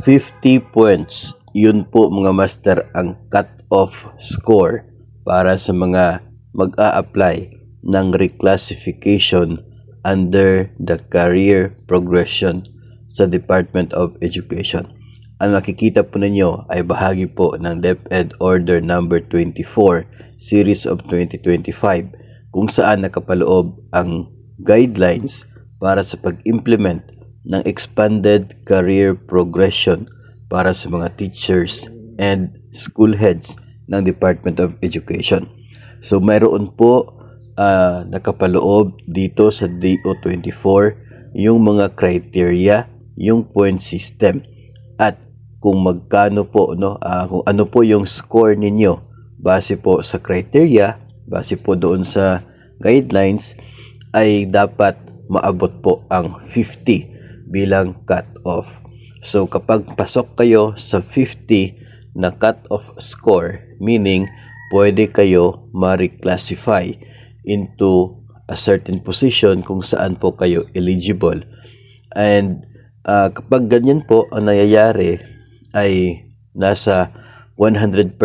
50 points. Yun po mga master ang cut-off score para sa mga mag-a-apply ng reclassification under the career progression sa Department of Education. Ang nakikita po ninyo ay bahagi po ng DepEd Order number 24 Series of 2025 kung saan nakapaloob ang guidelines para sa pag-implement ng expanded career progression para sa mga teachers and school heads ng Department of Education. So mayroon po nakapaloob dito sa DO24 yung mga criteria, yung point system at kung magkano po kung ano po yung score ninyo base po sa criteria, base po doon sa guidelines ay dapat maabot po ang 50 bilang cut-off. So kapag pasok kayo sa 50 na cut-off score, meaning pwede kayo ma-reclassify into a certain position kung saan po kayo eligible. And kapag ganyan po ang nangyayari ay nasa 100%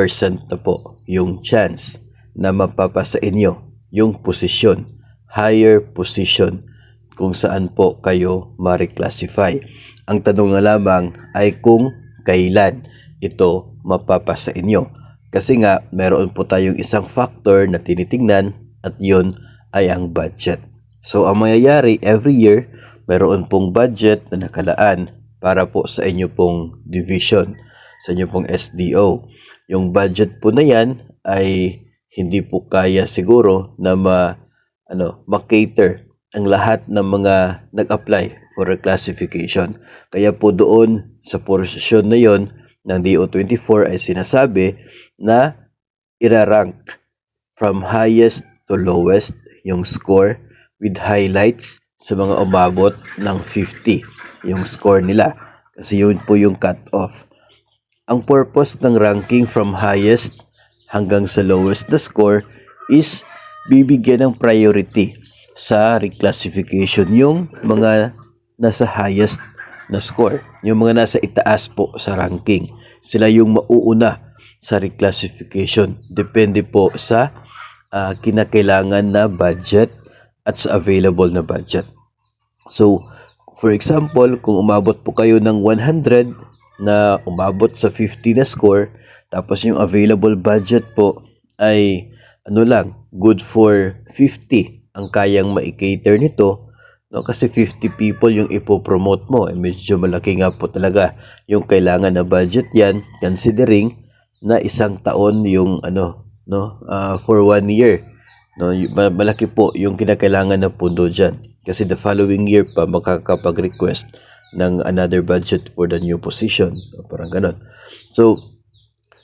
na po yung chance na mapapasa inyo yung posisyon, higher position kung saan po kayo ma-reclassify. Ang tanong na lamang ay kung kailan ito mapapasa inyo. Kasi nga, meron po tayong isang factor na tinitingnan at yun ay ang budget. So, ang mangyayari every year, meron pong budget na nakalaan para po sa inyo pong division, sa inyo pong SDO. Yung budget po na yan ay hindi po kaya siguro na ma-cater ang lahat ng mga nag-apply for reclassification. Kaya po doon sa portion na yon ng DO24 ay sinasabi na irarank from highest to lowest yung score with highlights sa mga umabot ng 50 yung score nila. Kasi yun po yung cut-off. Ang purpose ng ranking from highest hanggang sa lowest na score is bibigyan ng priority sa reclassification yung mga nasa highest na score, yung mga nasa itaas po sa ranking. Sila yung mauuna sa reclassification. Depende po sa kinakailangan na budget at sa available na budget. So, for example, kung umabot po kayo ng 100 na umabot sa 50 na score, tapos yung available budget po ay good for 50 ang kayang ma-cater nito, no? Kasi 50 people yung ipopromote mo. Medyo malaki nga po talaga yung kailangan na budget yan, considering na isang taon yung for 1 year. No? Malaki po yung kinakailangan na pundo dyan. Kasi the following year pa makakapag-request ng another budget for the new position. Parang ganon. So,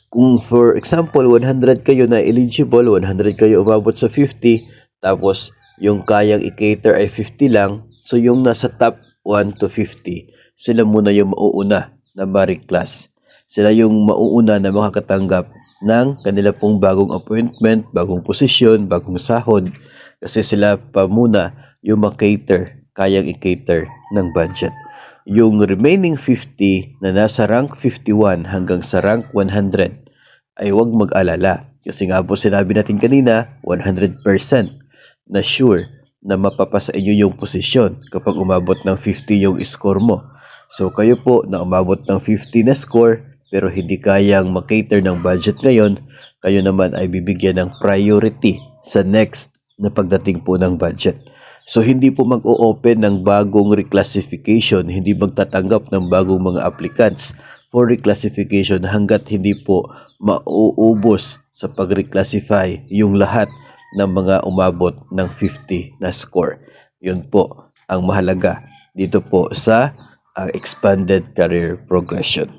kung for example, 100 kayo na eligible, 100 kayo umabot sa 50, tapos yung kayang i-cater ay 50 lang, so yung nasa top 1 to 50, sila muna yung mauuna na ma-reclass. Sila yung mauuna na makakatanggap ng kanila pong bagong appointment, bagong posisyon, bagong sahod, kasi sila pa muna yung ma-cater, kayang i-cater ng budget. Yung remaining 50 na nasa rank 51 hanggang sa rank 100 ay huwag mag-alala. Kasi nga po sinabi natin kanina, 100% na sure na mapapasa inyo yung posisyon kapag umabot ng 50 yung score mo. So kayo po na umabot ng 50 na score pero hindi kayang ma-cater ng budget ngayon, kayo naman ay bibigyan ng priority sa next na pagdating po ng budget. So hindi po mag-o-open ng bagong reclassification, hindi magtatanggap ng bagong mga applicants for reclassification hanggat hindi po mauubos sa pag-reclassify yung lahat ng mga umabot ng 50 na score. Yun po ang mahalaga dito po sa expanded career progression.